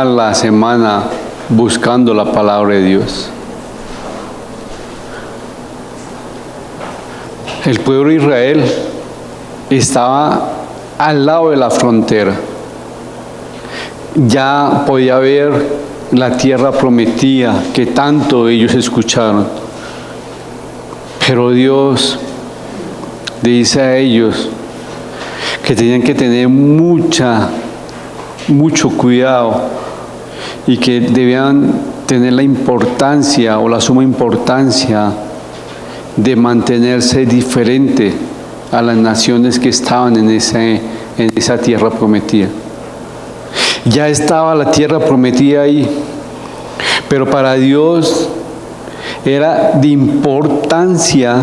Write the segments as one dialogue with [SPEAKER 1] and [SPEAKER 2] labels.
[SPEAKER 1] la semana buscando la palabra de Dios. El pueblo de Israel estaba al lado de la frontera. Ya podía ver la tierra prometida que tanto ellos escucharon. Pero Dios dice a ellos que tenían que tener mucho cuidado y que debían tener la importancia o la suma importancia de mantenerse diferente a las naciones que estaban en esa tierra prometida. Ya estaba la tierra prometida ahí, pero para Dios era de importancia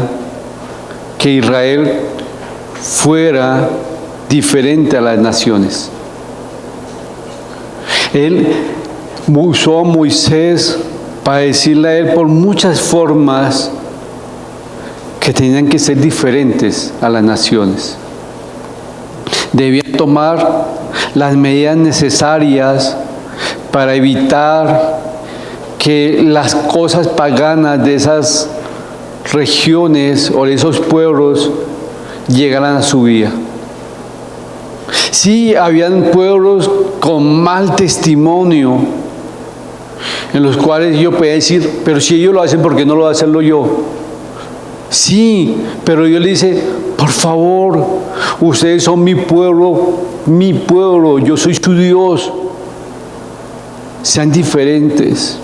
[SPEAKER 1] que Israel fuera diferente a las naciones. Él usó a Moisés para decirle a él por muchas formas que tenían que ser diferentes a las naciones. Debían tomar las medidas necesarias para evitar que las cosas paganas de esas regiones o de esos pueblos llegaran a su vida. Sí, habían pueblos con mal testimonio, en los cuales yo podía decir, pero si ellos lo hacen, ¿por qué no lo voy a hacerlo yo? Sí, pero Dios le dice, por favor, ustedes son mi pueblo, yo soy su Dios. Sean diferentes.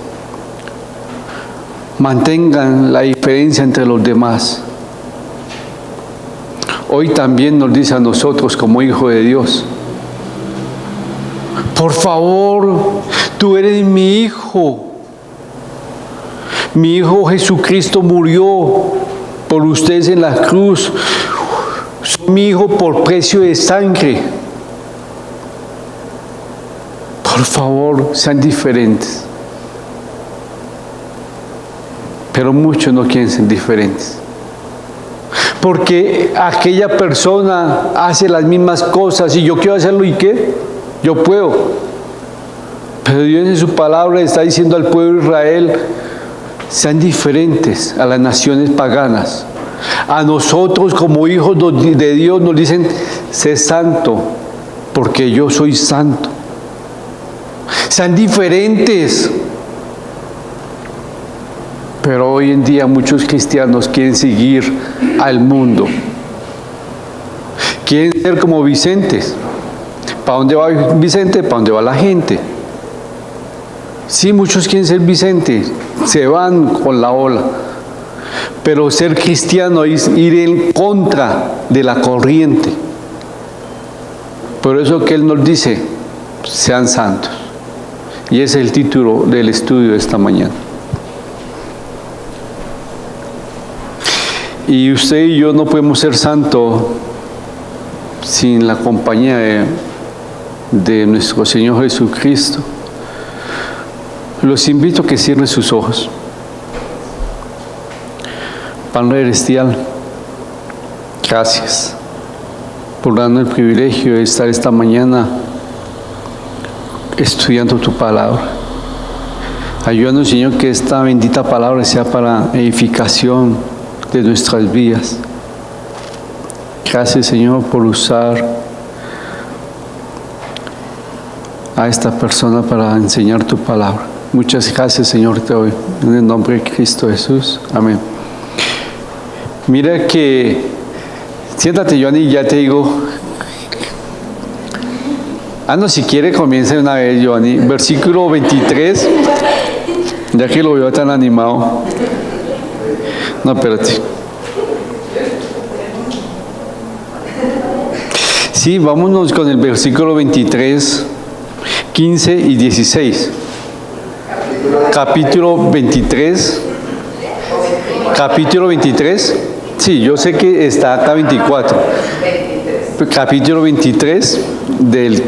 [SPEAKER 1] Mantengan la diferencia entre los demás. Hoy también nos dice a nosotros como hijos de Dios, por favor, tú eres mi hijo. Mi hijo Jesucristo murió por ustedes en la cruz. Son mi hijo por precio de sangre. Por favor, sean diferentes. Pero muchos no quieren ser diferentes. Porque aquella persona hace las mismas cosas y yo quiero hacerlo, ¿y qué? Yo puedo. Pero Dios en su palabra está diciendo al pueblo de Israel, sean diferentes a las naciones paganas. A nosotros como hijos de Dios nos dicen, sé santo, porque yo soy santo. Sean diferentes. Pero hoy en día muchos cristianos quieren seguir al mundo. Quieren ser como Vicentes. ¿Para dónde va Vicente? ¿Para dónde va la gente? Sí, muchos quieren ser Vicente, se van con la ola. Pero ser cristiano es ir en contra de la corriente. Por eso que Él nos dice, sean santos. Y ese es el título del estudio de esta mañana. Y usted y yo no podemos ser santos sin la compañía de nuestro Señor Jesucristo. Los invito a que cierren sus ojos. Padre Celestial, gracias por darnos el privilegio de estar esta mañana estudiando tu palabra. Ayúdanos, Señor, que esta bendita palabra sea para edificación de nuestras vidas. Gracias, Señor, por usar a esta persona para enseñar tu palabra. Muchas gracias, Señor, te doy. En el nombre de Cristo Jesús. Amén. Mira que, siéntate, Johnny, ya te digo. No, si quiere, comience una vez, Johnny. Versículo 23. Ya que lo veo tan animado. No, espérate. Sí, vámonos con el versículo 23, 15 y 16. Capítulo 23. Capítulo 23. Sí, yo sé que está acá 24. Capítulo 23, del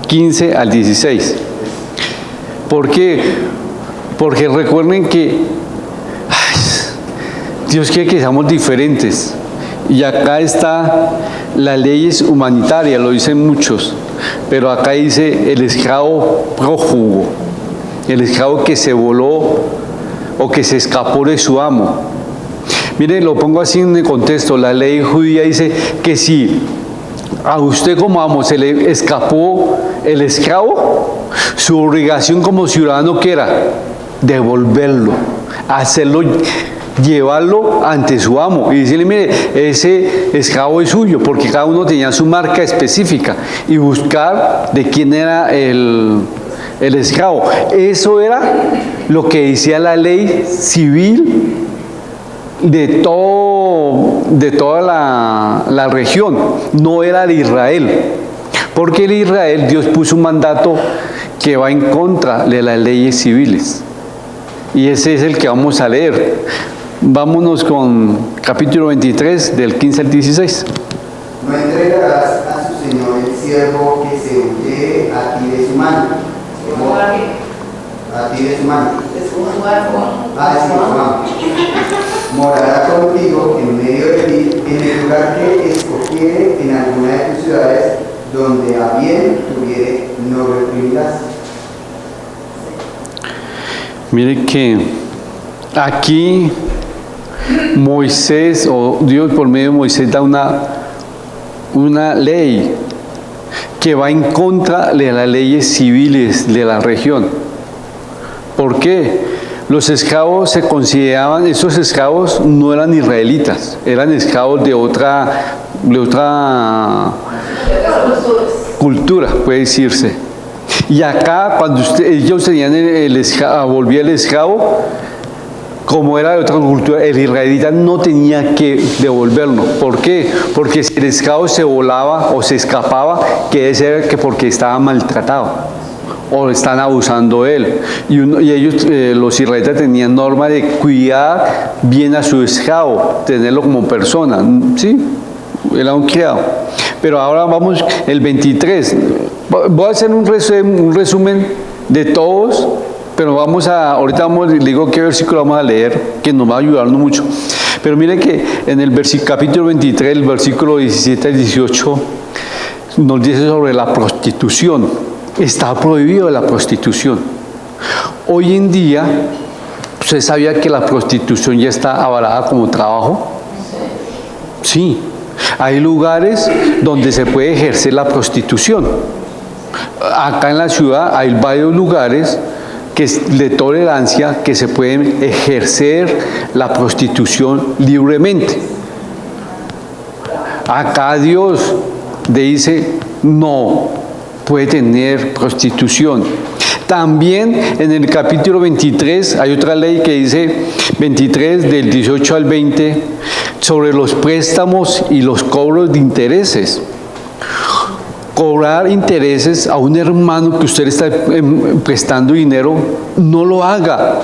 [SPEAKER 1] 15 al 16. ¿Por qué? Porque recuerden que Dios quiere que seamos diferentes. Y acá está las leyes humanitarias, lo dicen muchos. pero acá dice el esclavo prófugo, el esclavo que se voló o que se escapó de su amo. Mire, lo pongo así en el contexto. La ley judía dice que si a usted como amo se le escapó el esclavo, su obligación como ciudadano, ¿qué era? Devolverlo, hacerlo, llevarlo ante su amo y decirle, mire, ese esclavo es suyo, porque cada uno tenía su marca específica, y buscar de quién era el esclavo. Eso era lo que decía la ley civil de toda la región. No era de Israel, porque en Israel Dios puso un mandato que va en contra de las leyes civiles, y ese es el que vamos a leer. Vámonos con capítulo 23 del 15 al 16.
[SPEAKER 2] No entregarás a su señor el siervo que se huye a ti de su mano. A ti de su mano. Morará contigo en medio de ti, en el lugar que escogiere en alguna de tus ciudades, donde a bien tuviere, no reprimirás.
[SPEAKER 1] Mire que aquí Moisés, o Dios por medio de Moisés, da una ley que va en contra de las leyes civiles de la región. ¿Por qué? Los esclavos se consideraban, esos esclavos no eran israelitas, eran esclavos de otra cultura, puede decirse. Y acá, cuando ellos tenían volvía el esclavo, como era de otra cultura, el israelita no tenía que devolverlo. ¿Por qué? Porque si el esclavo se volaba o se escapaba, quiere decir que porque estaba maltratado o están abusando de él. Y ellos, los israelitas, tenían norma de cuidar bien a su esclavo, tenerlo como persona, ¿sí? Era un criado. Pero ahora vamos, el 23. Voy a hacer un resumen de todos, pero ahorita les digo qué versículo vamos a leer, que nos va a ayudarnos mucho. Pero miren que en el capítulo 23, el versículo 17 al 18, nos dice sobre la prostitución. Está prohibido la prostitución. Hoy en día, ¿usted sabía que la prostitución ya está avalada como trabajo? Sí. Hay lugares donde se puede ejercer la prostitución. Acá en la ciudad hay varios lugares de tolerancia que se pueden ejercer la prostitución libremente. Acá Dios dice, no puede tener prostitución. También en el capítulo 23 hay otra ley que dice, 23 del 18 al 20, sobre los préstamos y los cobros de intereses. Cobrar intereses a un hermano que usted está prestando dinero, no lo haga,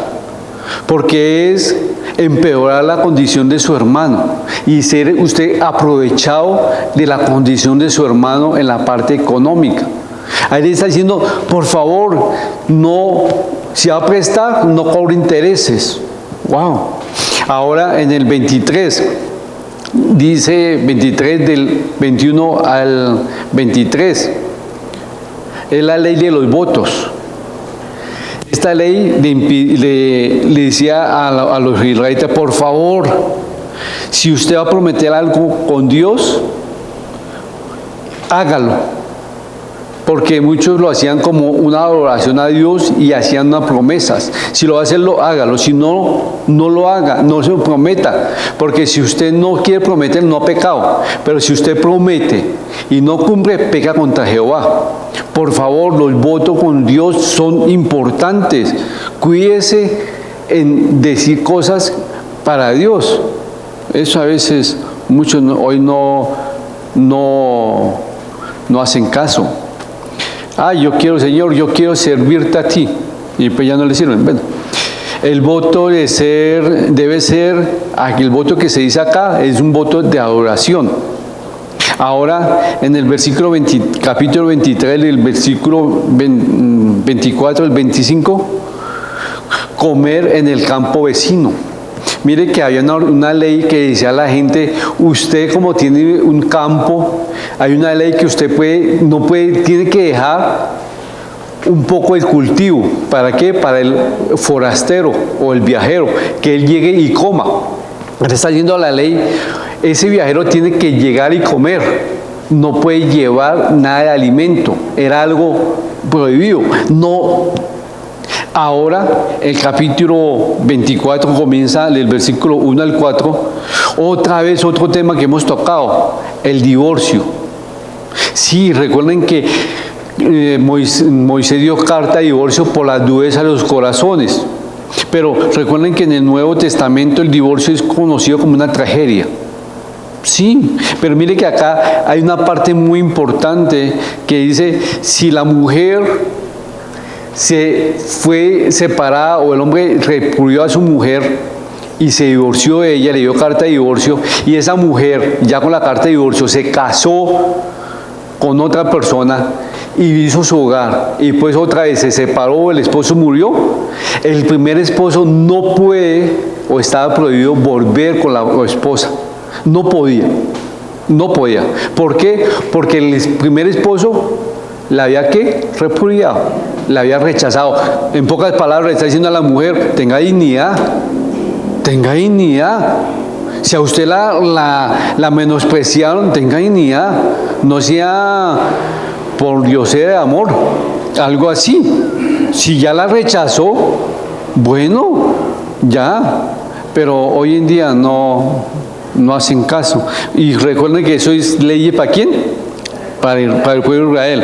[SPEAKER 1] porque es empeorar la condición de su hermano y ser usted aprovechado de la condición de su hermano en la parte económica. Ahí le está diciendo, por favor, no, si va a prestar, no cobre intereses. Wow. Ahora en el 23, dice 23 del 21 al 23, es la ley de los votos. Esta ley le decía a los israelitas, por favor, si usted va a prometer algo con Dios, hágalo. Porque muchos lo hacían como una adoración a Dios y hacían unas promesas. Si lo va a hacerlo, hágalo. Si no, no lo haga, no se lo prometa. Porque si usted no quiere prometer, no ha pecado. Pero si usted promete y no cumple, peca contra Jehová. Por favor, los votos con Dios son importantes. Cuídese en decir cosas para Dios. Eso a veces muchos hoy no hacen caso. Yo quiero, Señor, yo quiero servirte a ti. Y pues ya no le sirven. Bueno, el voto debe ser, el voto que se dice acá es un voto de adoración. Ahora, en el capítulo 23, el versículo 24 al 25, comer en el campo vecino. Mire que había una ley que decía a la gente, usted como tiene un campo, hay una ley que usted tiene que dejar un poco el cultivo. ¿Para qué? Para el forastero o el viajero, que él llegue y coma. Ahora está yendo a la ley, ese viajero tiene que llegar y comer, no puede llevar nada de alimento, era algo prohibido. No. Ahora el capítulo 24 comienza del versículo 1 al 4, otra vez otro tema que hemos tocado, el divorcio. Sí, recuerden que Moisés dio carta de divorcio por la dureza de los corazones, pero recuerden que en el Nuevo Testamento el divorcio es conocido como una tragedia. Sí, pero mire que acá hay una parte muy importante que dice, si la mujer se fue separada o el hombre repudió a su mujer y se divorció de ella, le dio carta de divorcio, y esa mujer ya con la carta de divorcio se casó con otra persona y hizo su hogar, y pues otra vez se separó, el esposo murió, el primer esposo no puede o estaba prohibido volver con la esposa, no podía. ¿Por qué? Porque el primer esposo la había repudiado, la había rechazado. En pocas palabras le está diciendo a la mujer, tenga dignidad. Si a usted la menospreciaron, tenga dignidad, no sea por diosera de amor, algo así. Si ya la rechazó, bueno, ya, pero hoy en día no hacen caso. Y recuerden que eso es ley ¿para quién? Para el pueblo de Israel.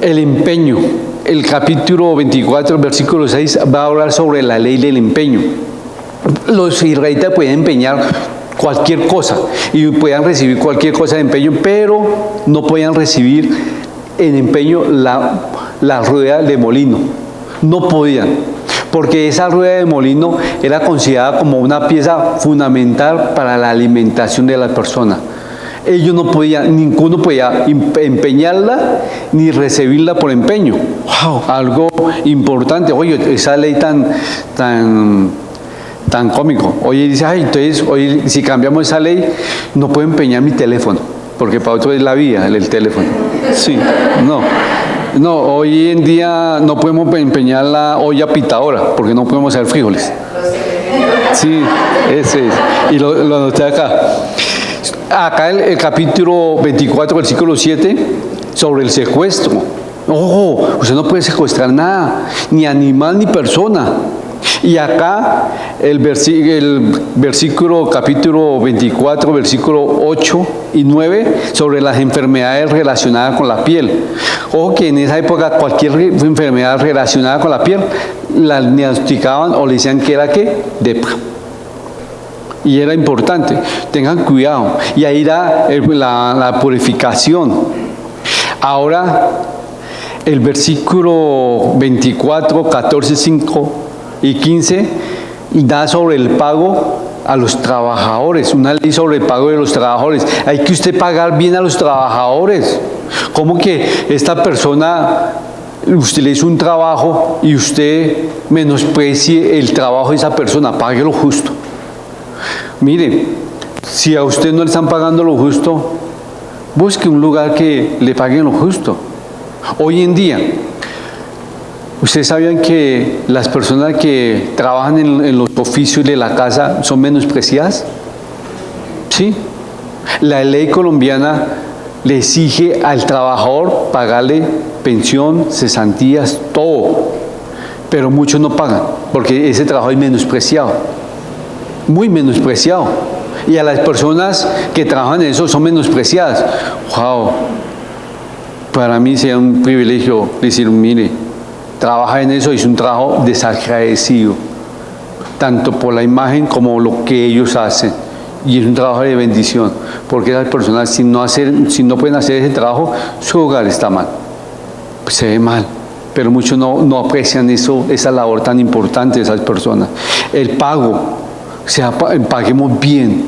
[SPEAKER 1] El empeño, el capítulo 24, versículo 6, va a hablar sobre la ley del empeño. Los israelitas pueden empeñar cualquier cosa y podían recibir cualquier cosa de empeño, pero no podían recibir en empeño la rueda de molino. No podían, porque esa rueda de molino era considerada como una pieza fundamental para la alimentación de la persona. Ellos no podían, ninguno podía empeñarla ni recibirla por empeño. ¡Wow! Algo importante. Oye, esa ley tan cómico. Oye, dice, entonces, oye, si cambiamos esa ley, no puedo empeñar mi teléfono, porque para otro es la vida, el teléfono. Sí, no, hoy en día no podemos empeñar la olla pitadora, porque no podemos hacer frijoles. Sí, ese es. Y lo anoté acá. Acá el capítulo 24, versículo 7, sobre el secuestro. Ojo, usted no puede secuestrar nada, ni animal ni persona. Y acá el versículo capítulo 24, versículo 8 y 9, sobre las enfermedades relacionadas con la piel. Ojo que en esa época cualquier enfermedad relacionada con la piel la diagnosticaban o le decían que era lepra. Y era importante, tengan cuidado. Y ahí da la purificación. Ahora, el versículo 24, 14, 5 y 15 da sobre el pago a los trabajadores, una ley sobre el pago de los trabajadores. Hay que usted pagar bien a los trabajadores. ¿Cómo que esta persona, usted le hizo un trabajo y usted menosprecie el trabajo de esa persona? Pague lo justo. Mire, si a usted no le están pagando lo justo, busque un lugar que le paguen lo justo. Hoy en día, ¿ustedes sabían que las personas que trabajan en los oficios de la casa son menospreciadas? Sí. La ley colombiana le exige al trabajador pagarle pensión, cesantías, todo. Pero muchos no pagan porque ese trabajo es menospreciado. Muy menospreciado. Y a las personas que trabajan en eso son menospreciadas. ¡Wow! Para mí sería un privilegio decir, mire, trabaja en eso y es un trabajo desagradecido, tanto por la imagen como lo que ellos hacen. Y es un trabajo de bendición, porque esas personas, si no pueden hacer ese trabajo, su hogar está mal, pues se ve mal. Pero muchos no aprecian eso, esa labor tan importante de esas personas. El pago, paguemos bien,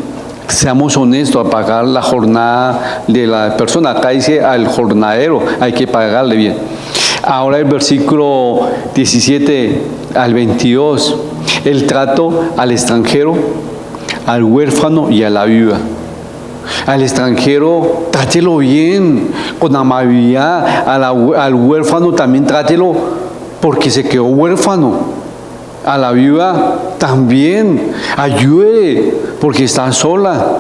[SPEAKER 1] seamos honestos a pagar la jornada de la persona. Acá dice al jornadero, hay que pagarle bien. Ahora el versículo 17 al 22, el trato al extranjero, al huérfano y a la viuda. Al extranjero, trátelo bien, con amabilidad. Al huérfano también trátelo porque se quedó huérfano. A la viuda también, ayude porque está sola.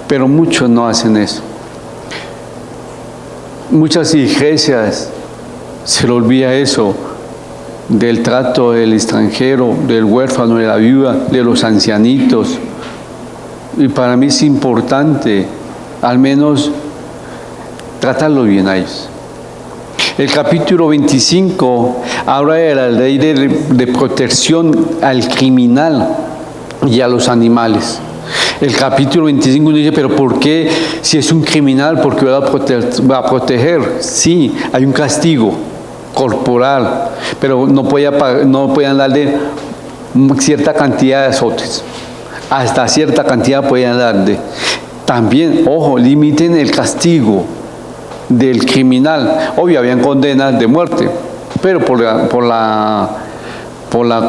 [SPEAKER 1] Pero muchos no hacen eso. Muchas iglesias se le olvida eso, del trato del extranjero, del huérfano, de la viuda, de los ancianitos. Y para mí es importante, al menos, tratarlo bien a ellos. El capítulo 25 habla de la ley de protección al criminal y a los animales. El capítulo 25 dice, pero ¿por qué si es un criminal, por qué va a proteger? Sí, hay un castigo corporal, pero no podían darle cierta cantidad de azotes. Hasta cierta cantidad podían darle. También, ojo, limiten el castigo del criminal. Obvio, habían condenas de muerte, pero por la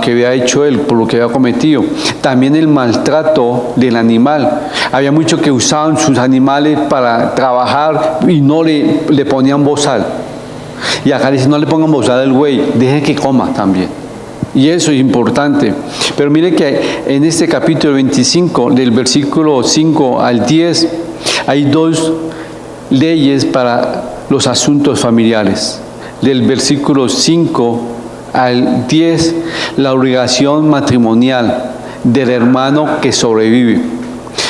[SPEAKER 1] que había hecho él, por lo que había cometido. También el maltrato del animal. Había muchos que usaban sus animales para trabajar y no le ponían bozal. Y acá dice, no le pongan bozal al buey, dejen que coma también. Y eso es importante. Pero mire que en este capítulo 25, del versículo 5 al 10, hay dos leyes para los asuntos familiares. Del versículo 5 al 10, la obligación matrimonial del hermano que sobrevive.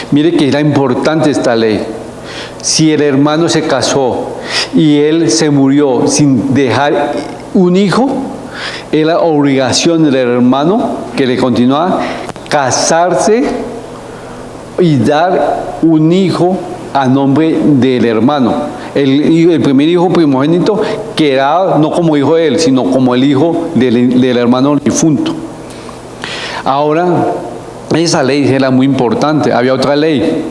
[SPEAKER 1] Mire que era importante esta ley. Si el hermano se casó y él se murió sin dejar un hijo, era obligación del hermano que le continuaba casarse y dar un hijo a nombre del hermano. El primer hijo primogénito quedaba no como hijo de él, sino como el hijo del hermano difunto. Ahora, esa ley era muy importante. Había otra ley,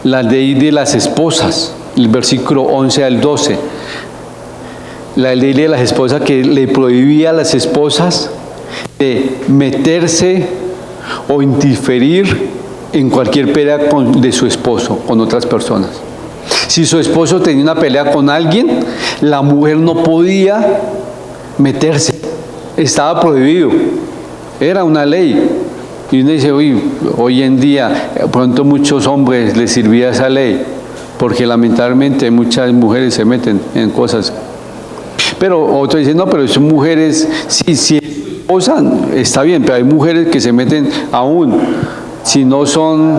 [SPEAKER 1] la ley de las esposas, el versículo 11 al 12. La ley de las esposas que le prohibía a las esposas de meterse o interferir en cualquier pelea de su esposo, con otras personas. Si su esposo tenía una pelea con alguien, la mujer no podía meterse. Estaba prohibido. Era una ley. Y uno dice, hoy en día, pronto muchos hombres les sirvía esa ley, porque lamentablemente muchas mujeres se meten en cosas. Pero otros dicen, no, pero son mujeres, si es su esposa, está bien, pero hay mujeres que se meten aún, si no son,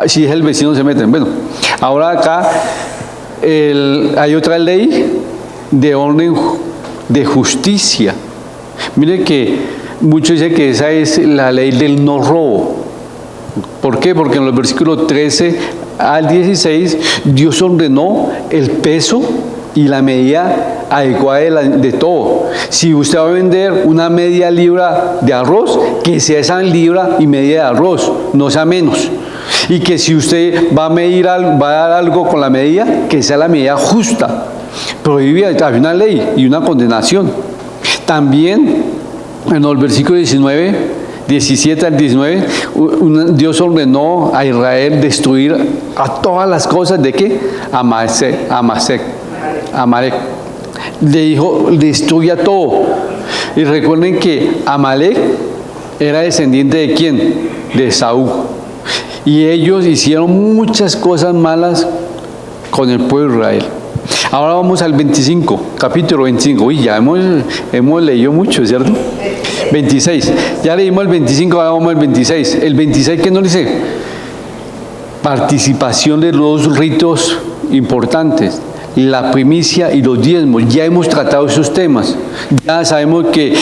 [SPEAKER 1] si es el vecino se meten. Bueno, ahora acá hay otra ley de orden de justicia. Mire que muchos dicen que esa es la ley del no robo. ¿Por qué? Porque en los versículos 13 al 16 Dios ordenó el peso y la medida adecuada de todo. Si usted va a vender una media libra de arroz, que sea esa libra y media de arroz, no sea menos. Y que si usted va a dar algo con la medida, que sea la medida justa. Prohibida, hay una ley y una condenación. También en el versículo 17 al 19, Dios ordenó a Israel destruir a todas las cosas de ¿qué? Amalek. Le dijo, destruya todo. Y recuerden que Amalek era descendiente ¿de quién? De Saúl. Y ellos hicieron muchas cosas malas con el pueblo de Israel. Ahora vamos al 25, capítulo 25. Uy, ya hemos leído mucho, ¿cierto? 26. Ya leímos el 25, ahora vamos al 26. El 26, ¿qué nos dice? Participación de los ritos importantes. La primicia y los diezmos. Ya hemos tratado esos temas. Ya sabemos que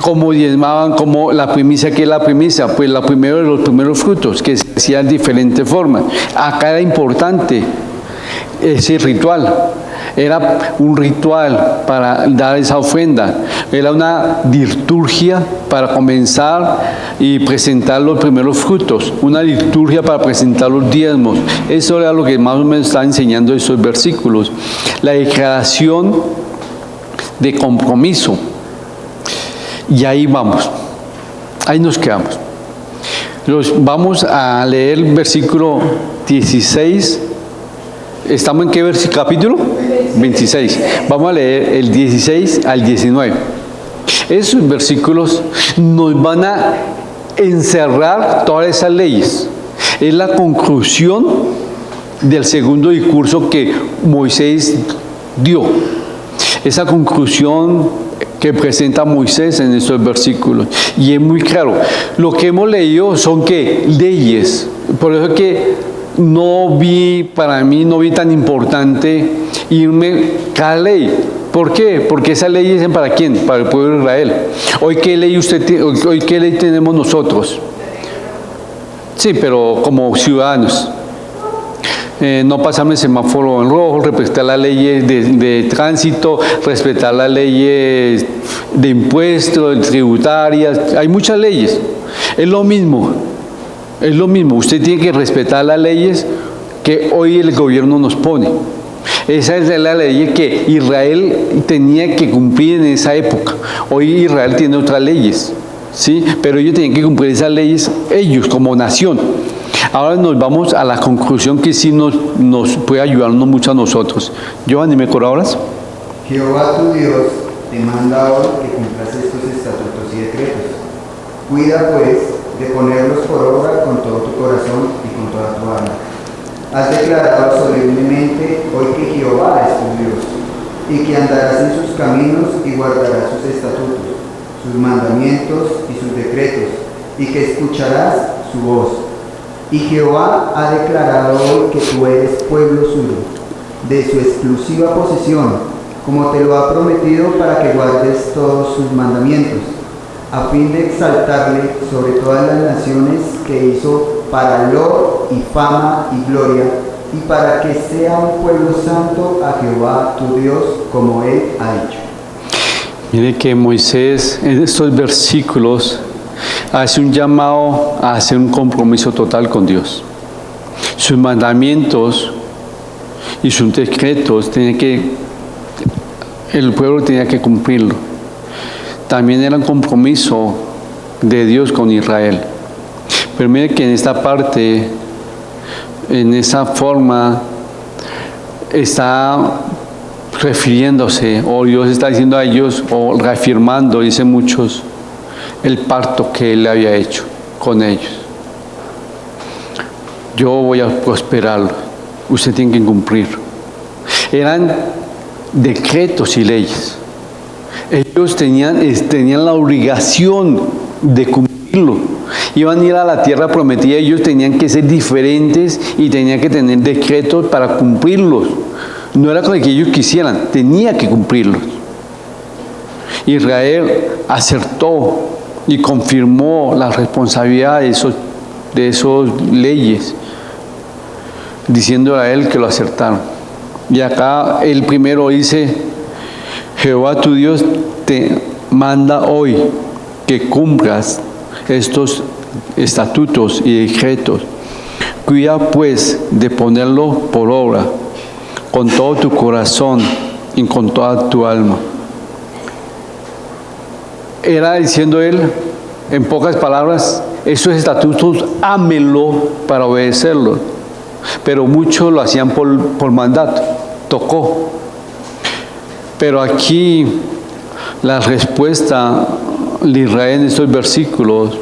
[SPEAKER 1] cómo diezmaban, como la primicia, ¿qué es la primicia? Pues los primeros frutos, que se hacían de diferentes formas. Acá era importante ese ritual. Era un ritual para dar esa ofrenda. Era una liturgia para comenzar y presentar los primeros frutos. Una liturgia para presentar los diezmos. Eso era lo que más o menos está enseñando esos versículos. La declaración de compromiso. Y ahí vamos, ahí nos quedamos. Vamos a leer el versículo 16. ¿Estamos en qué capítulo? 26. Vamos a leer el 16 al 19. Esos versículos nos van a encerrar todas esas leyes. Es la conclusión del segundo discurso que Moisés dio. Esa conclusión que presenta Moisés en estos versículos. Y es muy claro. Lo que hemos leído son ¿qué? Leyes. Por eso es que para mí no vi tan importante irme cada ley. ¿Por qué? Porque esa ley es para ¿quién? Para el pueblo de Israel. Hoy ¿qué ley tenemos nosotros? Sí, pero como ciudadanos. No pasarme el semáforo en rojo, respetar las leyes de tránsito, respetar las leyes de impuestos, tributarias. Hay muchas leyes. Es lo mismo. Usted tiene que respetar las leyes que hoy el gobierno nos pone. Esa es la ley que Israel tenía que cumplir en esa época. Hoy Israel tiene otras leyes, ¿sí? Pero ellos tenían que cumplir esas leyes, ellos como nación. Ahora nos vamos a la conclusión que sí nos puede ayudarnos mucho a nosotros. Giovanni, ¿me colaboras?
[SPEAKER 2] Jehová tu Dios te manda hoy que cumplas estos estatutos y decretos. Cuida pues de ponerlos por obra con todo tu corazón y con toda tu alma. Has declarado solemnemente hoy que Jehová es tu Dios, y que andarás en sus caminos y guardarás sus estatutos, sus mandamientos y sus decretos, y que escucharás su voz. Y Jehová ha declarado hoy que tú eres pueblo suyo, de su exclusiva posesión, como te lo ha prometido para que guardes todos sus mandamientos, a fin de exaltarle sobre todas las naciones que hizo para honor y fama y gloria, y para que sea un pueblo santo a Jehová tu Dios, como él ha dicho.
[SPEAKER 1] Mire que Moisés en estos versículos hace un llamado a hacer un compromiso total con Dios. Sus mandamientos y sus decretos el pueblo tenía que cumplirlo. También era un compromiso de Dios con Israel. Pero mire que en esta parte, en esa forma, está refiriéndose, o Dios está diciendo a ellos, o reafirmando, dicen muchos, el pacto que Él había hecho con ellos. Yo voy a prosperarlo, usted tiene que cumplir. Eran decretos y leyes. Ellos tenían la obligación de cumplirlo. Iban a ir a la tierra prometida, ellos tenían que ser diferentes y tenían que tener decretos para cumplirlos. No era con el que ellos quisieran, tenía que cumplirlos. Israel acertó y confirmó la responsabilidad de esas leyes, diciendo a él que lo acertaron. Y acá el primero dice: Jehová tu Dios te manda hoy que cumplas estos estatutos y decretos. Cuida pues de ponerlo por obra con todo tu corazón y con toda tu alma. Era diciendo él, en pocas palabras, esos estatutos ámenlo para obedecerlos. Pero muchos lo hacían por mandato, tocó. Pero aquí la respuesta de Israel en estos versículos,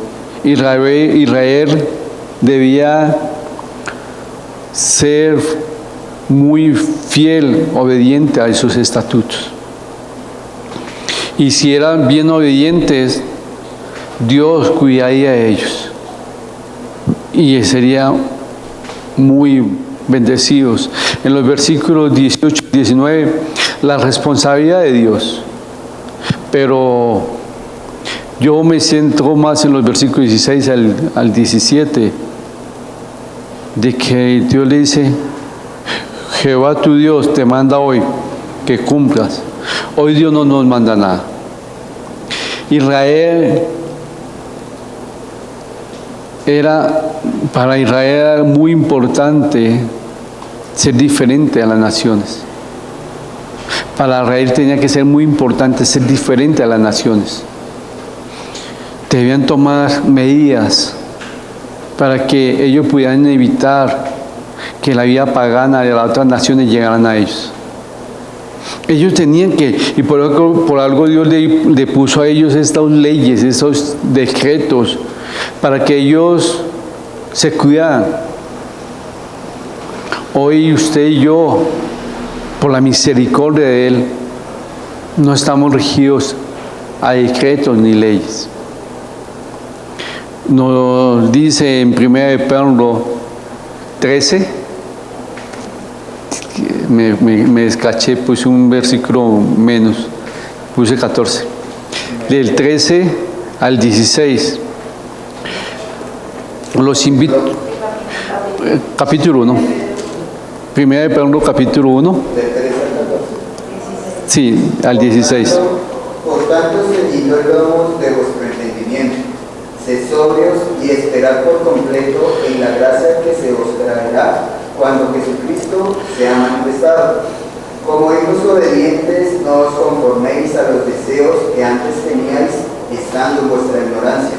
[SPEAKER 1] Israel debía ser muy fiel, obediente a esos estatutos. Y si eran bien obedientes, Dios cuidaría de ellos. Y serían muy bendecidos. En los versículos 18 y 19, la responsabilidad de Dios. Pero yo me centro más en los versículos 16 al 17, de que Dios le dice: Jehová tu Dios te manda hoy que cumplas. Hoy Dios no nos manda nada. Para Israel era muy importante ser diferente a las naciones. Para Israel tenía que ser muy importante, ser diferente a las naciones. Debían tomar medidas para que ellos pudieran evitar que la vida pagana de las otras naciones llegaran a ellos. Ellos tenían que, y por algo Dios le puso a ellos estas leyes, estos decretos, para que ellos se cuidaran. Hoy usted y yo, por la misericordia de Él, no estamos regidos a decretos ni leyes. Nos dice en 1 de Pedro 13, me descaché, puse un versículo menos, puse 14, del 13 al 16. Los invito, capítulo 1, 1 de Pedro capítulo 1, sí, al 16.
[SPEAKER 2] Por tanto, seguid los lomos de vuestro entendimiento, sed sobrios y esperad por completo en la gracia que se os traerá cuando Jesucristo sea manifestado. Como hijos obedientes, no os conforméis a los deseos que antes teníais estando en vuestra ignorancia,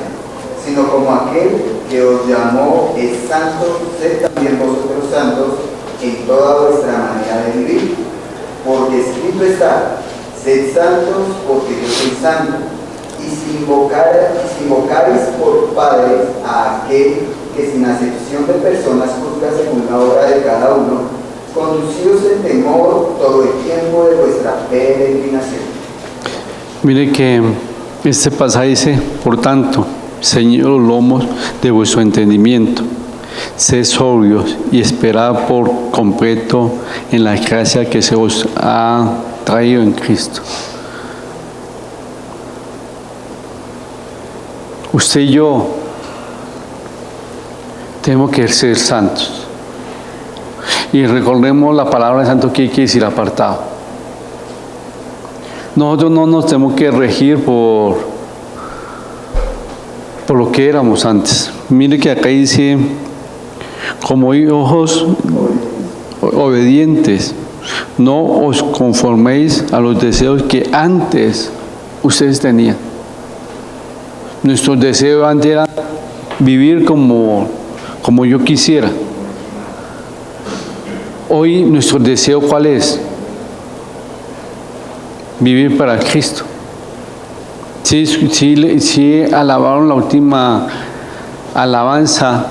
[SPEAKER 2] sino como aquel que os llamó es santo, sed también vosotros santos en toda vuestra manera de vivir. Porque escrito está, sed santos porque yo soy santo. Y si invocaréis por padres a aquel que sin acepción de personas juzga según la obra de cada uno, conducíos en temor todo el tiempo de vuestra peregrinación.
[SPEAKER 1] Mire que este pasaje dice, por tanto, ceñid los lomos de vuestro entendimiento, sed sobrios y esperad por completo en la gracia que se os ha traído en Cristo. Usted y yo tenemos que ser santos. Y recordemos la palabra santo que quiere decir apartado. Nosotros no nos tenemos que regir por lo que éramos antes. Mire que acá dice, como hijos obedientes, no os conforméis a los deseos que antes ustedes tenían. Nuestro deseo antes era vivir como yo quisiera. Hoy nuestro deseo, ¿cuál es? Vivir para Cristo. Sí alabaron la última alabanza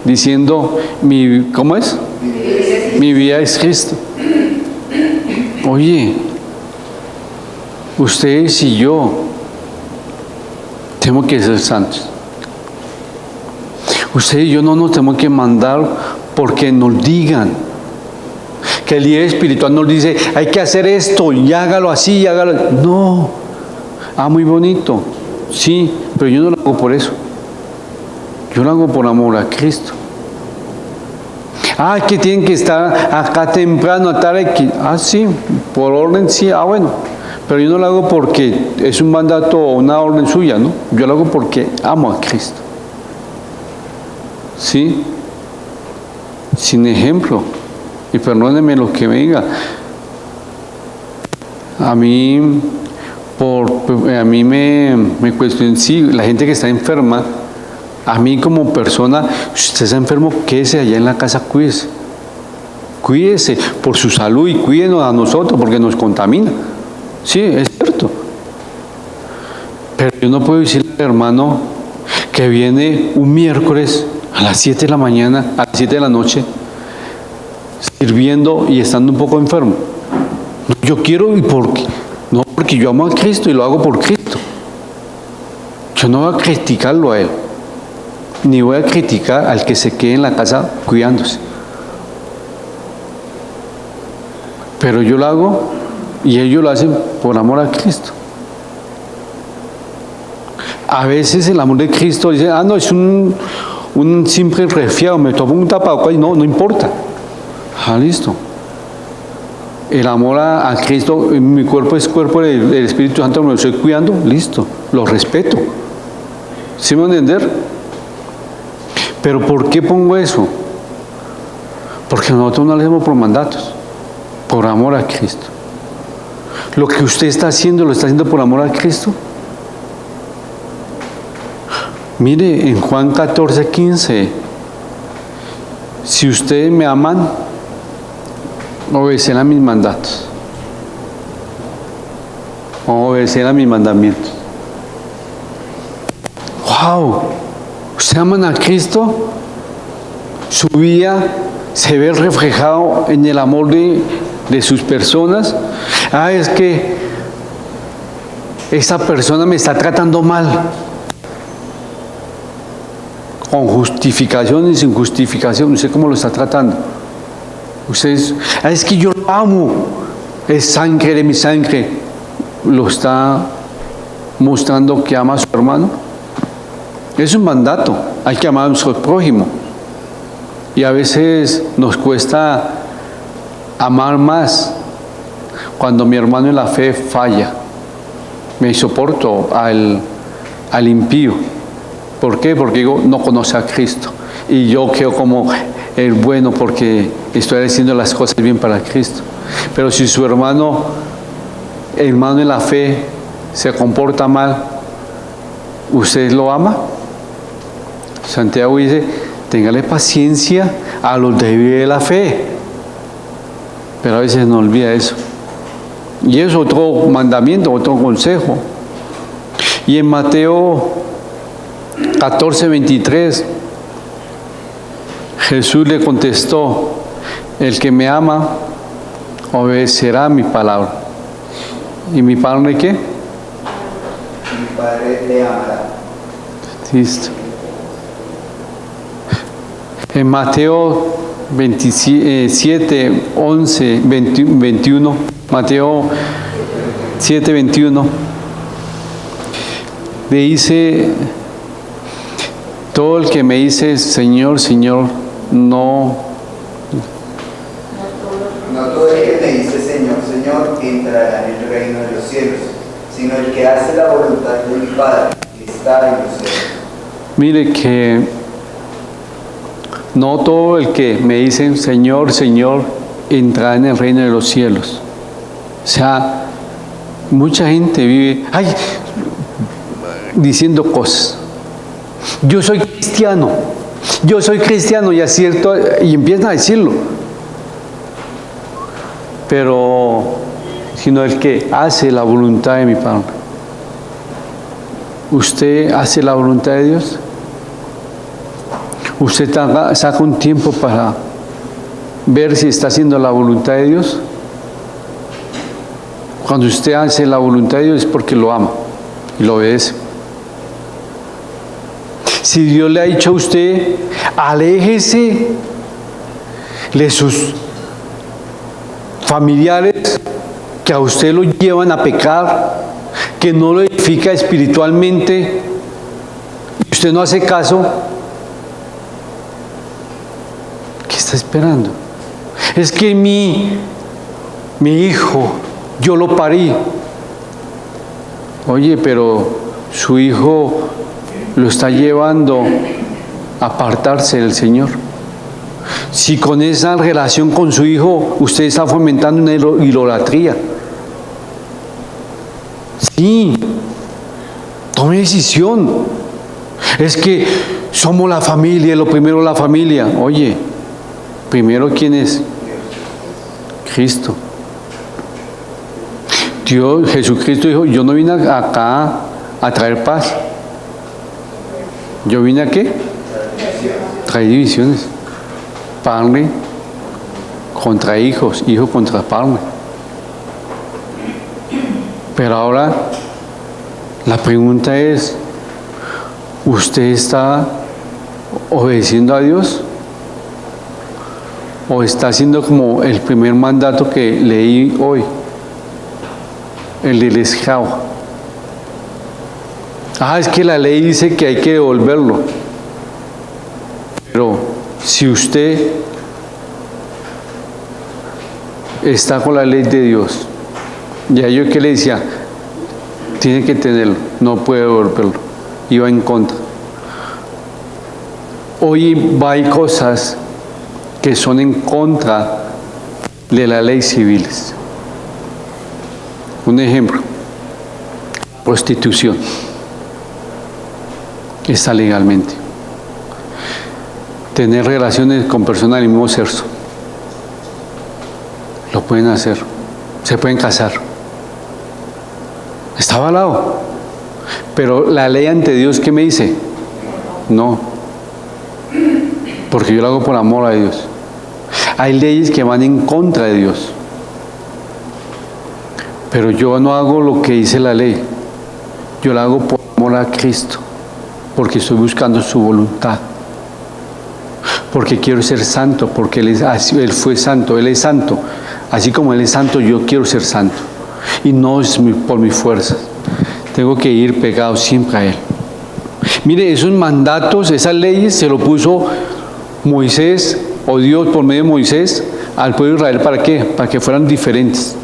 [SPEAKER 1] diciendo, ¿cómo es? Mi vida es Cristo. Oye, ustedes y yo tenemos que ser santos. Ustedes y yo no nos tenemos que mandar porque nos digan. Que el líder espiritual nos dice, hay que hacer esto, y hágalo así, y hágalo. No. Muy bonito. Sí, pero yo no lo hago por eso. Yo lo hago por amor a Cristo. Que tienen que estar acá temprano, a tal aquí. Sí, por orden sí, bueno. Pero yo no lo hago porque es un mandato o una orden suya, ¿no? Yo lo hago porque amo a Cristo. ¿Sí? Sin ejemplo. Y perdónenme lo que venga. A mí me cuestionan, sí, la gente que está enferma, a mí como persona, si usted está enfermo, quédese allá en la casa, cuídese. Cuídese por su salud y cuídenos a nosotros porque nos contamina. Sí, es cierto. Pero yo no puedo decirle al hermano que viene un miércoles a las 7 de la mañana, a las 7 de la noche, sirviendo y estando un poco enfermo. Yo quiero y porque no, porque yo amo a Cristo y lo hago por Cristo. Yo no voy a criticarlo a él, ni voy a criticar al que se quede en la casa cuidándose. Pero yo lo hago y ellos lo hacen por amor a Cristo. A veces el amor de Cristo dice, no, es un simple resfriado, me tomo un tapabocas y no importa. Listo. El amor a Cristo, mi cuerpo es cuerpo del Espíritu Santo, me lo estoy cuidando, listo, lo respeto. ¿Sí me van a entender? Pero ¿por qué pongo eso? Porque nosotros no lo hacemos por mandatos, por amor a Cristo. lo que usted está haciendo, lo está haciendo por amor a Cristo. Mire, en Juan 14:15, si ustedes me aman, obedecerán mis mandatos. Obedecerán mis mandamientos. ¡Wow! ¿Ustedes aman a Cristo? Su vida se ve reflejado en el amor de sus personas. Es que esa persona me está tratando mal. Con justificación y sin justificación. ¿Usted cómo lo está tratando? Ustedes, es que yo lo amo. Es sangre de mi sangre. ¿Lo está mostrando que ama a su hermano? Es un mandato. Hay que amar a nuestro prójimo. Y a veces nos cuesta amar más cuando mi hermano en la fe falla. Me soporto al impío. ¿Por qué? Porque digo, no conoce a Cristo. Y yo quedo como el bueno porque estoy haciendo las cosas bien para Cristo. Pero si su hermano en la fe se comporta mal, ¿usted lo ama? Santiago dice, téngale paciencia a los débiles de la fe. Pero a veces no olvida eso. Y es otro mandamiento, otro consejo. Y en Mateo 14:23, Jesús le contestó, el que me ama obedecerá mi palabra. ¿Y mi padre qué?
[SPEAKER 2] Mi Padre le amará.
[SPEAKER 1] Listo. En Mateo 27, 11, 21, Mateo 7, 21, le dice, todo el que me dice Señor, Señor, no
[SPEAKER 2] todo el que me dice Señor, Señor, entrará en el reino de los cielos, sino el que hace la voluntad de mi Padre, que está en los cielos.
[SPEAKER 1] Mire que no todo el que me dice Señor, Señor, entrará en el reino de los cielos. O sea, mucha gente vive diciendo cosas. Yo soy cristiano, y es cierto, y empiezan a decirlo. Pero, sino el que hace la voluntad de mi Padre. ¿Usted hace la voluntad de Dios? ¿Usted saca un tiempo para ver si está haciendo la voluntad de Dios? Cuando usted hace la voluntad de Dios es porque lo ama y lo obedece. Si Dios le ha dicho a usted, aléjese de sus familiares que a usted lo llevan a pecar, que no lo edifica espiritualmente, y usted no hace caso, ¿qué está esperando? Es que mi hijo, yo lo parí. Oye, pero su hijo lo está llevando a apartarse del Señor. Si con esa relación con su hijo usted está fomentando una idolatría, sí, tome decisión. Es que somos la familia, lo primero la familia. Oye, primero ¿quién es? Cristo. Dios, Jesucristo dijo, yo no vine acá a traer paz. ¿Yo vine a qué? Traer divisiones. Padre contra hijos, hijo contra padre. Pero ahora la pregunta es, ¿usted está obedeciendo a Dios? ¿O está haciendo como el primer mandato que leí hoy? El del esclavo. Es que la ley dice que hay que devolverlo. Pero si usted está con la ley de Dios, ya yo que le decía, tiene que tenerlo, no puede devolverlo, iba en contra. Hoy hay cosas que son en contra de la ley civiles. Un ejemplo, prostitución. Está legalmente. Tener relaciones con personas del mismo sexo. Lo pueden hacer. Se pueden casar. Está avalado. Pero la ley ante Dios, ¿qué me dice? No. Porque yo lo hago por amor a Dios. Hay leyes que van en contra de Dios. Pero yo no hago lo que dice la ley. Yo lo hago por amor a Cristo. Porque estoy buscando su voluntad. Porque quiero ser santo. Porque Él fue santo. Él es santo. Así como Él es santo, yo quiero ser santo. Y no es por mis fuerzas. Tengo que ir pegado siempre a Él. Mire, esos mandatos, esas leyes, se lo puso Moisés, o Dios por medio de Moisés, al pueblo de Israel. ¿Para qué? Para que fueran diferentes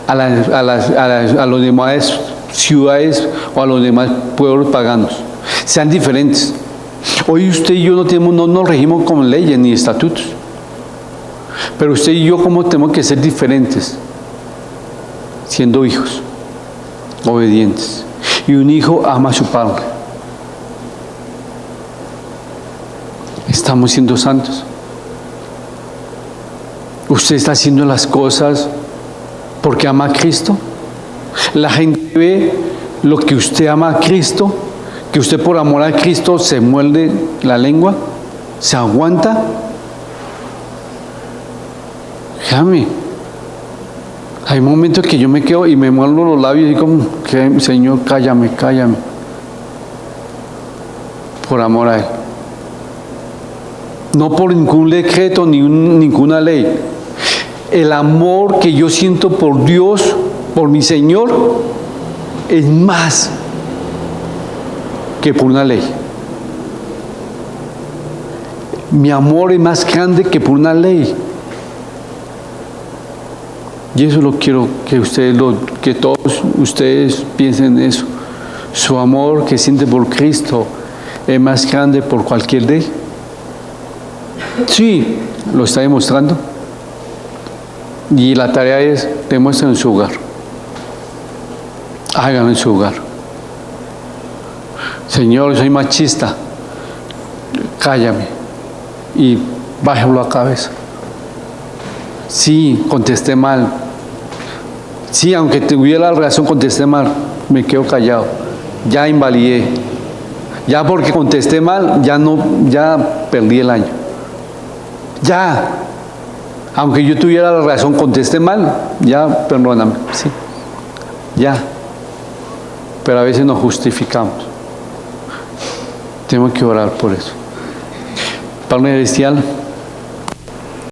[SPEAKER 1] a los demás ciudades o a los demás pueblos paganos. Sean diferentes. Hoy usted y yo no nos regimos con leyes ni estatutos. Pero usted y yo, ¿cómo tenemos que ser diferentes? Siendo hijos, obedientes. Y un hijo ama a su padre. Estamos siendo santos. ¿Usted está haciendo las cosas porque ama a Cristo? La gente ve lo que usted ama a Cristo, que usted por amor a Cristo se muerde la lengua, se aguanta. Déjame. Hay momentos que yo me quedo y me muerdo los labios y como, Señor, cállame, cállame. Por amor a Él. No por ningún decreto ni ninguna ley. El amor que yo siento por Dios, por mi Señor, es más que por una ley. Mi amor es más grande que por una ley. Y eso lo quiero que todos ustedes piensen en eso. Su amor que siente por Cristo es más grande por cualquier ley. Sí, lo está demostrando. Y la tarea es, demuéstralo en su hogar. Háganlo en su hogar. Señor, soy machista. Cállame. Y bájalo a cabeza. Sí, contesté mal. Sí, aunque tuviera la razón, contesté mal. Me quedo callado. Ya invalidé. Ya porque contesté mal, ya perdí el año. Ya. Aunque yo tuviera la razón, contesté mal, ya, perdóname. Sí. Ya. Pero a veces nos justificamos. Tengo que orar por eso. Padre Celestial,